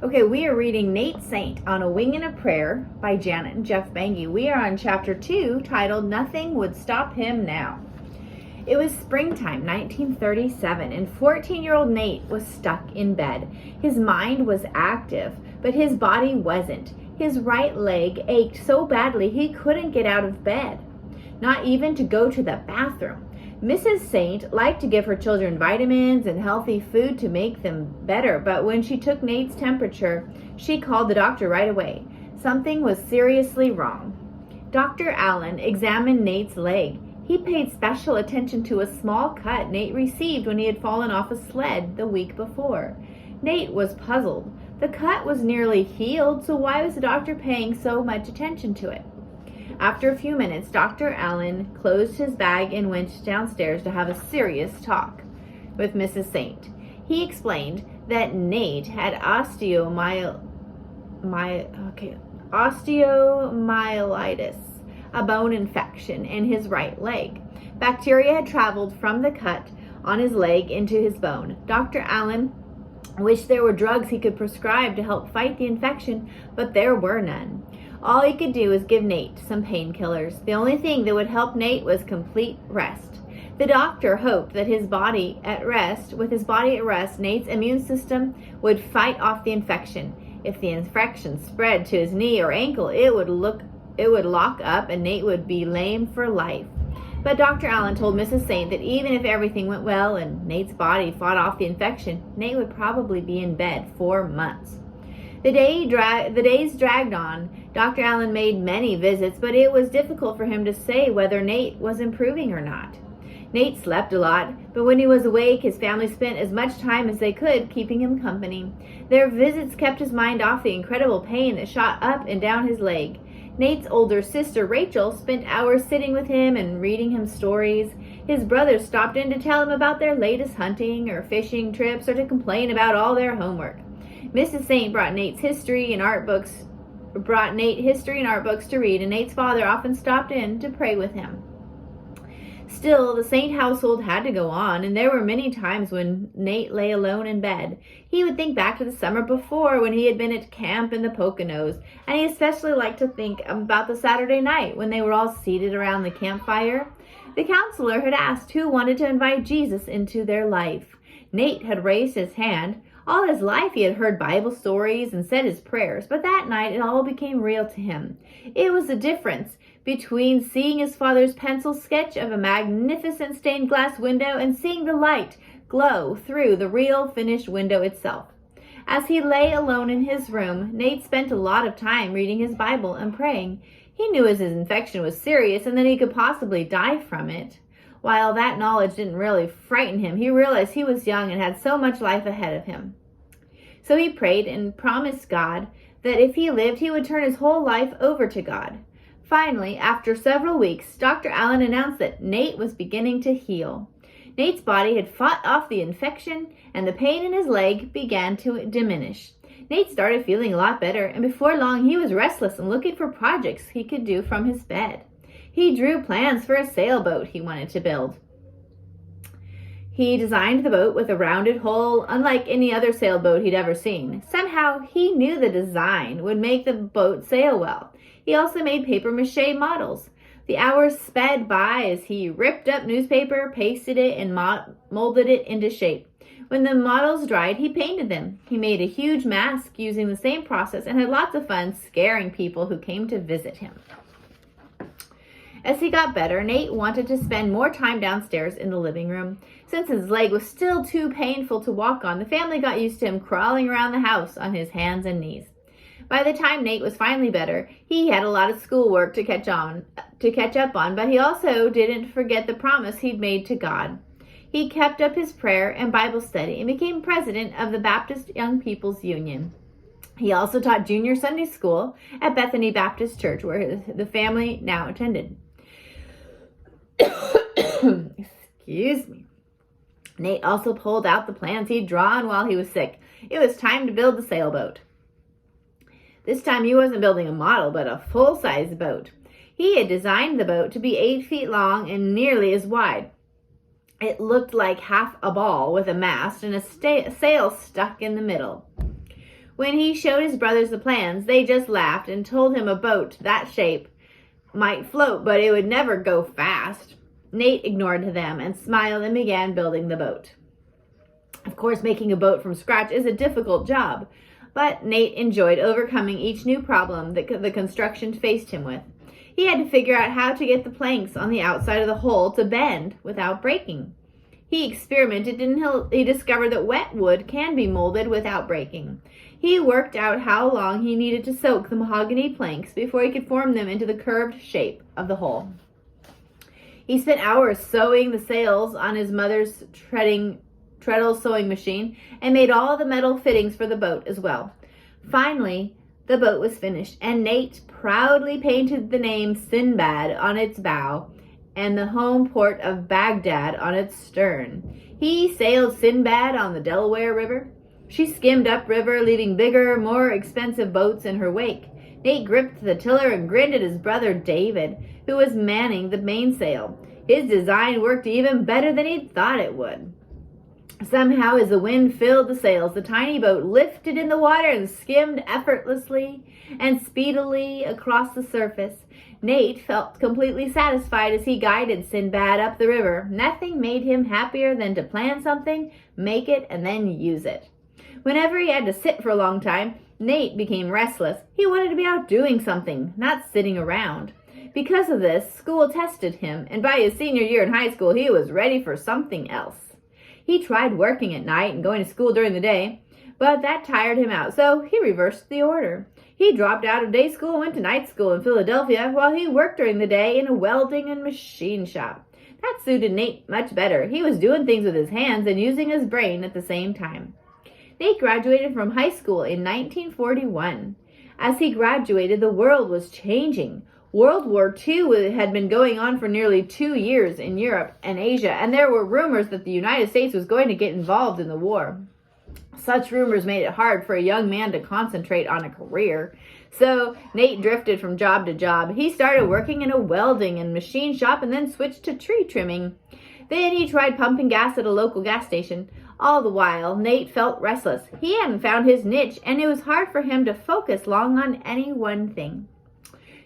Okay, we are reading Nate Saint on a Wing and a Prayer by Janet and Geoff Benge. We are on chapter 2, titled Nothing Would Stop Him Now. It was springtime, 1937, and 14-year-old Nate was stuck in bed. His mind was active, but his body wasn't. His right leg ached so badly he couldn't get out of bed, not even to go to the bathroom. Mrs. Saint liked to give her children vitamins and healthy food to make them better, but when she took Nate's temperature, she called the doctor right away. Something was seriously wrong. Dr. Allen examined Nate's leg. He paid special attention to a small cut Nate received when he had fallen off a sled the week before. Nate was puzzled. The cut was nearly healed, so why was the doctor paying so much attention to it? After a few minutes, Dr. Allen closed his bag and went downstairs to have a serious talk with Mrs. Saint. He explained that Nate had osteomyelitis, a bone infection in his right leg. Bacteria had traveled from the cut on his leg into his bone. Dr. Allen wished there were drugs he could prescribe to help fight the infection, but there were none. All he could do was give Nate some painkillers. The only thing that would help Nate was complete rest. The doctor hoped that with his body at rest, Nate's immune system would fight off the infection. If the infection spread to his knee or ankle, it would lock up and Nate would be lame for life. But Dr. Allen told Mrs. Saint that even if everything went well and Nate's body fought off the infection, Nate would probably be in bed for months. The days dragged on. Dr. Allen made many visits, but it was difficult for him to say whether Nate was improving or not. Nate slept a lot, but when he was awake, his family spent as much time as they could keeping him company. Their visits kept his mind off the incredible pain that shot up and down his leg. Nate's older sister, Rachel, spent hours sitting with him and reading him stories. His brothers stopped in to tell him about their latest hunting or fishing trips or to complain about all their homework. Mrs. Saint brought Nate history and art books to read, and Nate's father often stopped in to pray with him. Still, the Saint household had to go on, and there were many times when Nate lay alone in bed. He would think back to the summer before when he had been at camp in the Poconos, and he especially liked to think about the Saturday night when they were all seated around the campfire. The counselor had asked who wanted to invite Jesus into their life. Nate had raised his hand. All his life he had heard Bible stories and said his prayers, but that night it all became real to him. It was the difference between seeing his father's pencil sketch of a magnificent stained glass window and seeing the light glow through the real finished window itself. As he lay alone in his room, Nate spent a lot of time reading his Bible and praying. He knew his infection was serious and that he could possibly die from it. While that knowledge didn't really frighten him, he realized he was young and had so much life ahead of him. So he prayed and promised God that if he lived, he would turn his whole life over to God. Finally, after several weeks, Dr. Allen announced that Nate was beginning to heal. Nate's body had fought off the infection, and the pain in his leg began to diminish. Nate started feeling a lot better, and before long he was restless and looking for projects he could do from his bed. He drew plans for a sailboat he wanted to build. He designed the boat with a rounded hull, unlike any other sailboat he'd ever seen. Somehow, he knew the design would make the boat sail well. He also made papier-mâché models. The hours sped by as he ripped up newspaper, pasted it, and molded it into shape. When the models dried, he painted them. He made a huge mask using the same process and had lots of fun scaring people who came to visit him. As he got better, Nate wanted to spend more time downstairs in the living room. Since his leg was still too painful to walk on, the family got used to him crawling around the house on his hands and knees. By the time Nate was finally better, he had a lot of schoolwork to catch up on, but he also didn't forget the promise he'd made to God. He kept up his prayer and Bible study and became president of the Baptist Young People's Union. He also taught junior Sunday school at Bethany Baptist Church, where the family now attended. Excuse me. Nate also pulled out the plans he'd drawn while he was sick. It was time to build the sailboat. This time he wasn't building a model, but a full-size boat. He had designed the boat to be 8 feet long and nearly as wide. It looked like half a ball with a mast and a sail stuck in the middle. When he showed his brothers the plans, they just laughed and told him a boat that shape might float, but it would never go fast. Nate ignored them and smiled and began building the boat. Of course, making a boat from scratch is a difficult job, but Nate enjoyed overcoming each new problem that the construction faced him with. He had to figure out how to get the planks on the outside of the hull to bend without breaking. He experimented and he discovered that wet wood can be molded without breaking. He worked out how long he needed to soak the mahogany planks before he could form them into the curved shape of the hull. He spent hours sewing the sails on his mother's treadle sewing machine and made all the metal fittings for the boat as well. Finally, the boat was finished, and Nate proudly painted the name Sinbad on its bow and the home port of Baghdad on its stern. He sailed Sinbad on the Delaware River. She skimmed upriver, leaving bigger, more expensive boats in her wake. Nate gripped the tiller and grinned at his brother David, who was manning the mainsail. His design worked even better than he'd thought it would. Somehow, as the wind filled the sails, the tiny boat lifted in the water and skimmed effortlessly and speedily across the surface. Nate felt completely satisfied as he guided Sinbad up the river. Nothing made him happier than to plan something, make it, and then use it. Whenever he had to sit for a long time, Nate became restless. He wanted to be out doing something, not sitting around. Because of this, school tested him, and by his senior year in high school, he was ready for something else. He tried working at night and going to school during the day, but that tired him out, so he reversed the order. He dropped out of day school and went to night school in Philadelphia while he worked during the day in a welding and machine shop. That suited Nate much better. He was doing things with his hands and using his brain at the same time. Nate graduated from high school in 1941. As he graduated, the world was changing. World War II had been going on for nearly 2 years in Europe and Asia, and there were rumors that the United States was going to get involved in the war. Such rumors made it hard for a young man to concentrate on a career. So Nate drifted from job to job. He started working in a welding and machine shop and then switched to tree trimming. Then he tried pumping gas at a local gas station. All the while, Nate felt restless. He hadn't found his niche, and it was hard for him to focus long on any one thing.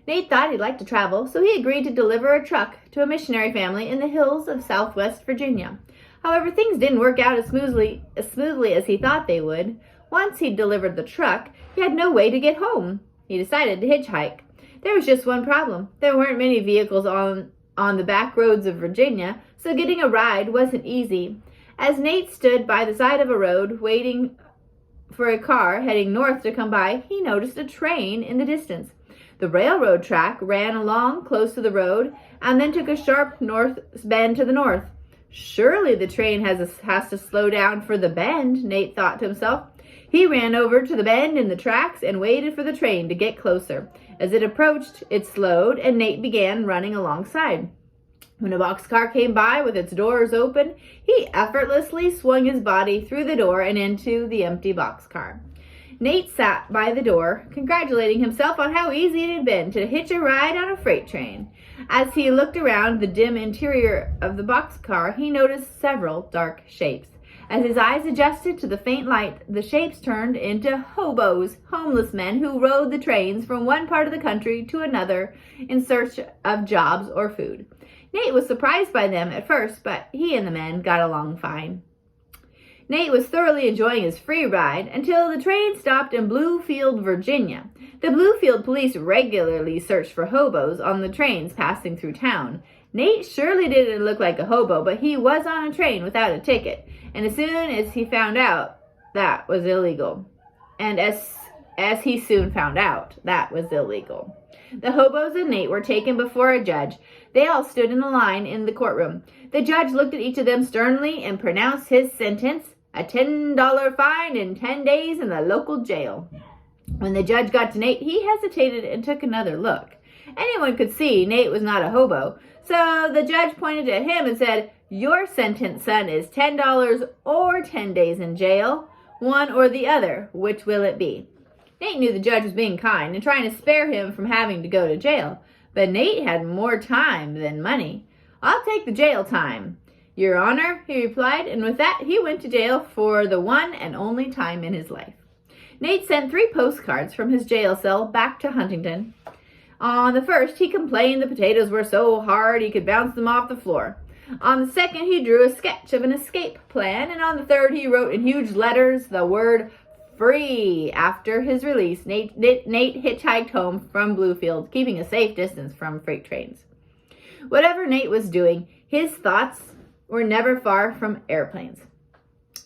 Nate thought he'd like to travel, so he agreed to deliver a truck to a missionary family in the hills of southwest Virginia. However, things didn't work out as smoothly as he thought they would. Once he'd delivered the truck, he had no way to get home. He decided to hitchhike. There was just one problem. There weren't many vehicles on the back roads of Virginia, so getting a ride wasn't easy. As Nate stood by the side of a road waiting for a car heading north to come by, he noticed a train in the distance. The railroad track ran along close to the road and then took a sharp north bend to the north. Surely the train has to slow down for the bend, Nate thought to himself. He ran over to the bend in the tracks and waited for the train to get closer. As it approached, it slowed, and Nate began running alongside. When a boxcar came by with its doors open, he effortlessly swung his body through the door and into the empty boxcar. Nate sat by the door, congratulating himself on how easy it had been to hitch a ride on a freight train. As he looked around the dim interior of the boxcar, he noticed several dark shapes. As his eyes adjusted to the faint light, the shapes turned into hobos, homeless men who rode the trains from one part of the country to another in search of jobs or food. Nate was surprised by them at first, but he and the men got along fine. Nate was thoroughly enjoying his free ride until the train stopped in Bluefield, Virginia. The Bluefield police regularly searched for hobos on the trains passing through town. Nate surely didn't look like a hobo, but he was on a train without a ticket, and as soon as he found out, that was illegal. As he soon found out, that was illegal. The hobos and Nate were taken before a judge. They all stood in a line in the courtroom. The judge looked at each of them sternly and pronounced his sentence, a $10 fine and 10 days in the local jail. When the judge got to Nate, he hesitated and took another look. Anyone could see Nate was not a hobo, so the judge pointed at him and said, "Your sentence, son, is $10 or 10 days in jail. One or the other. Which will it be?" Nate knew the judge was being kind and trying to spare him from having to go to jail, but Nate had more time than money. "I'll take the jail time, Your Honor," he replied, and with that he went to jail for the one and only time in his life. Nate sent 3 postcards from his jail cell back to Huntington. On the first, he complained the potatoes were so hard he could bounce them off the floor. On the second, he drew a sketch of an escape plan, and on the third, he wrote in huge letters the word free. After his release, Nate hitchhiked home from Bluefield, keeping a safe distance from freight trains. Whatever Nate was doing, his thoughts were never far from airplanes.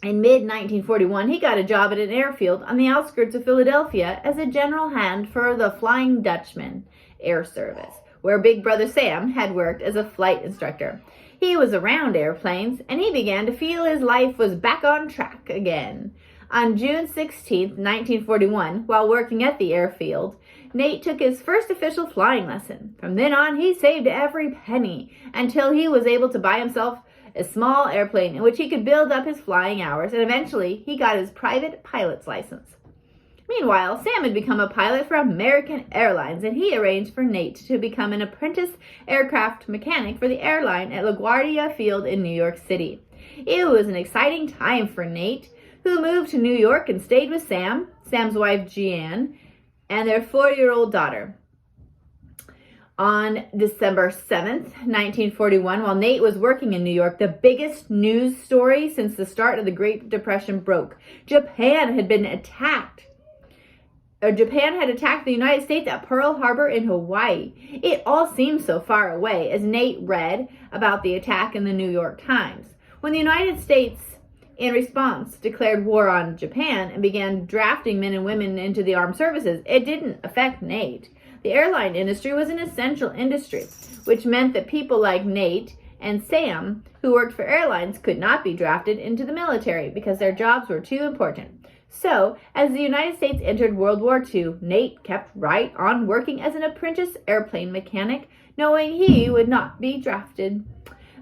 In mid-1941, he got a job at an airfield on the outskirts of Philadelphia as a general hand for the Flying Dutchman Air Service, where Big Brother Sam had worked as a flight instructor. He was around airplanes, and he began to feel his life was back on track again. On June 16, 1941, while working at the airfield, Nate took his first official flying lesson. From then on, he saved every penny until he was able to buy himself a small airplane in which he could build up his flying hours, and eventually he got his private pilot's license. Meanwhile, Sam had become a pilot for American Airlines, and he arranged for Nate to become an apprentice aircraft mechanic for the airline at LaGuardia Field in New York City. It was an exciting time for Nate, who moved to New York and stayed with Sam's wife Jeanne, and their 4-year-old daughter. On December 7th, 1941, while Nate was working in New York, the biggest news story since the start of the Great Depression broke. Japan had attacked the United States at Pearl Harbor in Hawaii. It all seemed so far away as Nate read about the attack in the New York Times. When the United States, in response, declared war on Japan and began drafting men and women into the armed services, it didn't affect Nate. The airline industry was an essential industry, which meant that people like Nate and Sam, who worked for airlines, could not be drafted into the military because their jobs were too important. So, as the United States entered World War II, Nate kept right on working as an apprentice airplane mechanic, knowing he would not be drafted.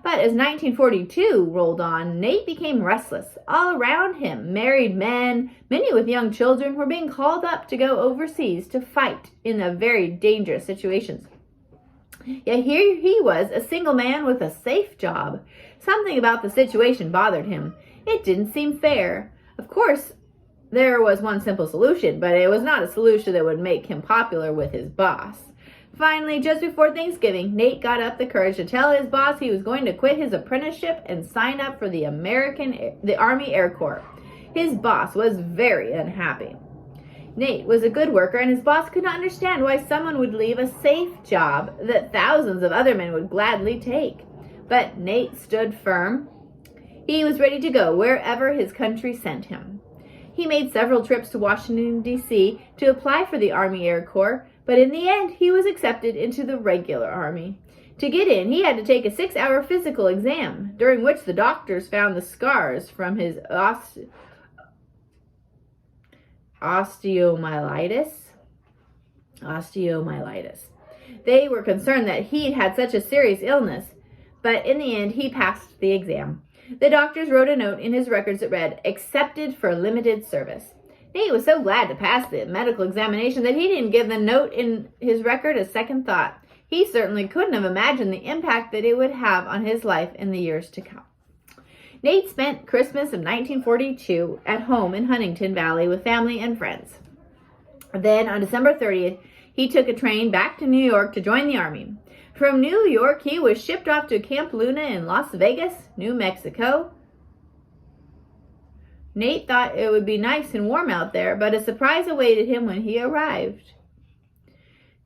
But as 1942 rolled on, Nate became restless. All around him, married men, many with young children, were being called up to go overseas to fight in the very dangerous situations. Yet here he was, a single man with a safe job. Something about the situation bothered him. It didn't seem fair. Of course, there was one simple solution, but it was not a solution that would make him popular with his boss. Finally, just before Thanksgiving, Nate got up the courage to tell his boss he was going to quit his apprenticeship and sign up for the Army Air Corps. His boss was very unhappy. Nate was a good worker, and his boss could not understand why someone would leave a safe job that thousands of other men would gladly take. But Nate stood firm. He was ready to go wherever his country sent him. He made several trips to Washington, D.C. to apply for the Army Air Corps, but in the end, he was accepted into the regular Army. To get in, he had to take a 6-hour physical exam, during which the doctors found the scars from his osteomyelitis. They were concerned that he had such a serious illness, but in the end, he passed the exam. The doctors wrote a note in his records that read, "Accepted for limited service." Nate was so glad to pass the medical examination that he didn't give the note in his record a second thought. He certainly couldn't have imagined the impact that it would have on his life in the years to come. Nate spent Christmas of 1942 at home in Huntington Valley with family and friends. Then, on December 30th, he took a train back to New York to join the Army. From New York, he was shipped off to Camp Luna in Las Vegas, New Mexico. Nate thought it would be nice and warm out there, but a surprise awaited him when he arrived.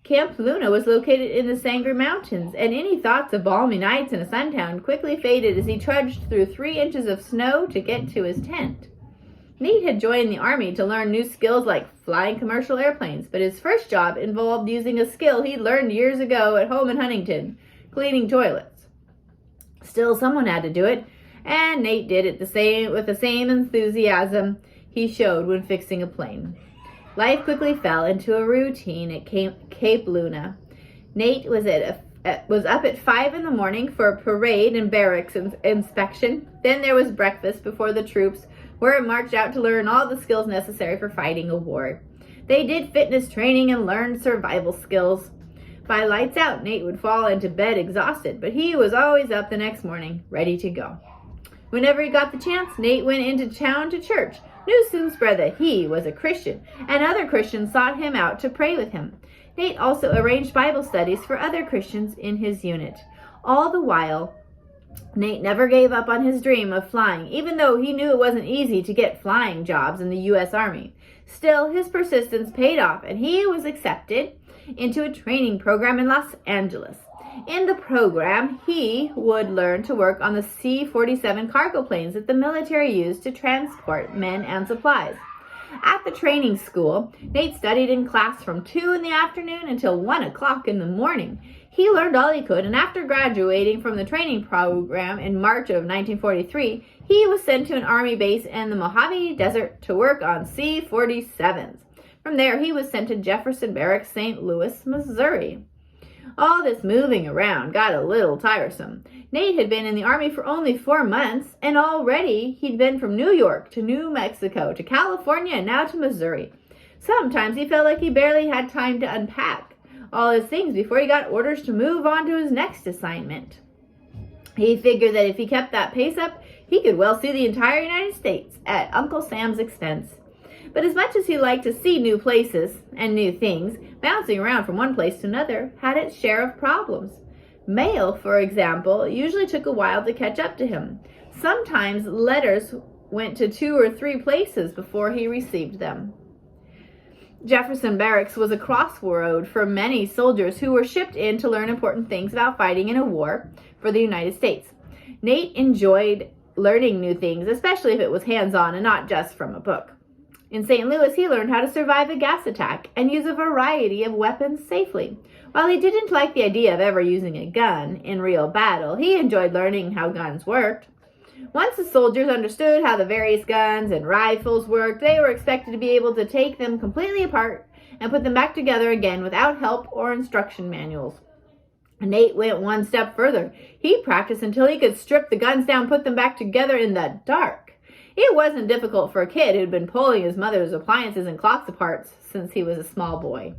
Camp Luna was located in the Sangre Mountains, and any thoughts of balmy nights in a suntown quickly faded as he trudged through 3 inches of snow to get to his tent. Nate had joined the Army to learn new skills like flying commercial airplanes, but his first job involved using a skill he'd learned years ago at home in Huntington, cleaning toilets. Still, someone had to do it, and Nate did it with the same enthusiasm he showed when fixing a plane. Life quickly fell into a routine at Cape Luna. Nate was up at 5 in the morning for a parade and barracks inspection. Then there was breakfast before the troops, where it marched out to learn all the skills necessary for fighting a war. They did fitness training and learned survival skills. By lights out, Nate would fall into bed exhausted, but he was always up the next morning, ready to go. Whenever he got the chance, Nate went into town to church, News soon spread that he was a Christian, and other Christians sought him out to pray with him. Nate also arranged Bible studies for other Christians in his unit. All the while, Nate never gave up on his dream of flying, even though he knew it wasn't easy to get flying jobs in the U.S. Army. Still, his persistence paid off, and he was accepted into a training program in Los Angeles. In the program, he would learn to work on the C-47 cargo planes that the military used to transport men and supplies. At the training school, Nate studied in class from 2 in the afternoon until 1 o'clock in the morning. He learned all he could, and after graduating from the training program in March of 1943, he was sent to an Army base in the Mojave Desert to work on C-47s. From there, he was sent to Jefferson Barracks, St. Louis, Missouri. All this moving around got a little tiresome. Nate had been in the Army for only 4 months, and already he'd been from New York to New Mexico to California and now to Missouri. Sometimes he felt like he barely had time to unpack all his things before he got orders to move on to his next assignment. He figured that if he kept that pace up, he could well see the entire United States at Uncle Sam's expense. But as much as he liked to see new places and new things, bouncing around from one place to another had its share of problems. Mail, for example, usually took a while to catch up to him. Sometimes letters went to 2 or 3 places before he received them. Jefferson Barracks was a crossroad for many soldiers who were shipped in to learn important things about fighting in a war for the United States. Nate enjoyed learning new things, especially if it was hands-on and not just from a book. In St. Louis, he learned how to survive a gas attack and use a variety of weapons safely. While he didn't like the idea of ever using a gun in real battle, he enjoyed learning how guns worked. Once the soldiers understood how the various guns and rifles worked, they were expected to be able to take them completely apart and put them back together again without help or instruction manuals. Nate went one step further. He practiced until he could strip the guns down and put them back together in the dark. It wasn't difficult for a kid who'd been pulling his mother's appliances and clocks apart since he was a small boy.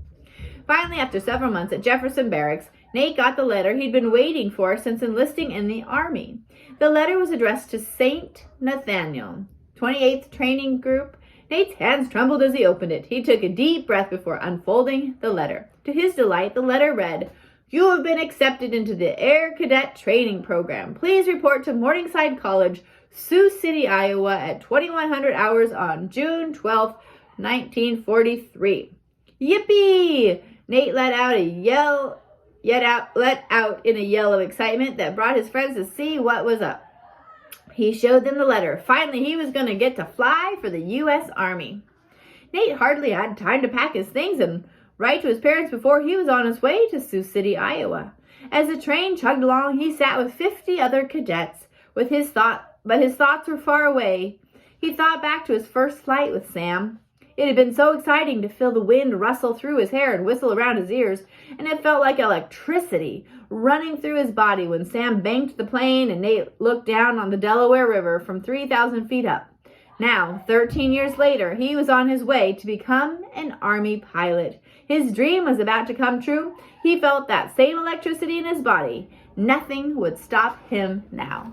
Finally, after several months at Jefferson Barracks, Nate got the letter he'd been waiting for since enlisting in the Army. The letter was addressed to St. Nathaniel, 28th Training Group. Nate's hands trembled as he opened it. He took a deep breath before unfolding the letter. To his delight, the letter read, "You have been accepted into the Air Cadet Training Program. Please report to Morningside College, Sioux City, Iowa at 2100 hours on June 12, 1943. Yippee! Nate let out in a yell of excitement that brought his friends to see what was up. He showed them the letter. Finally, he was going to get to fly for the U.S. Army. Nate hardly had time to pack his things and write to his parents before he was on his way to Sioux City, Iowa. As the train chugged along, he sat with 50 other cadets, but his thoughts were far away. He thought back to his first flight with Sam. It had been so exciting to feel the wind rustle through his hair and whistle around his ears, and it felt like electricity running through his body when Sam banked the plane and Nate looked down on the Delaware River from 3,000 feet up. Now, 13 years later, he was on his way to become an Army pilot. His dream was about to come true. He felt that same electricity in his body. Nothing would stop him now.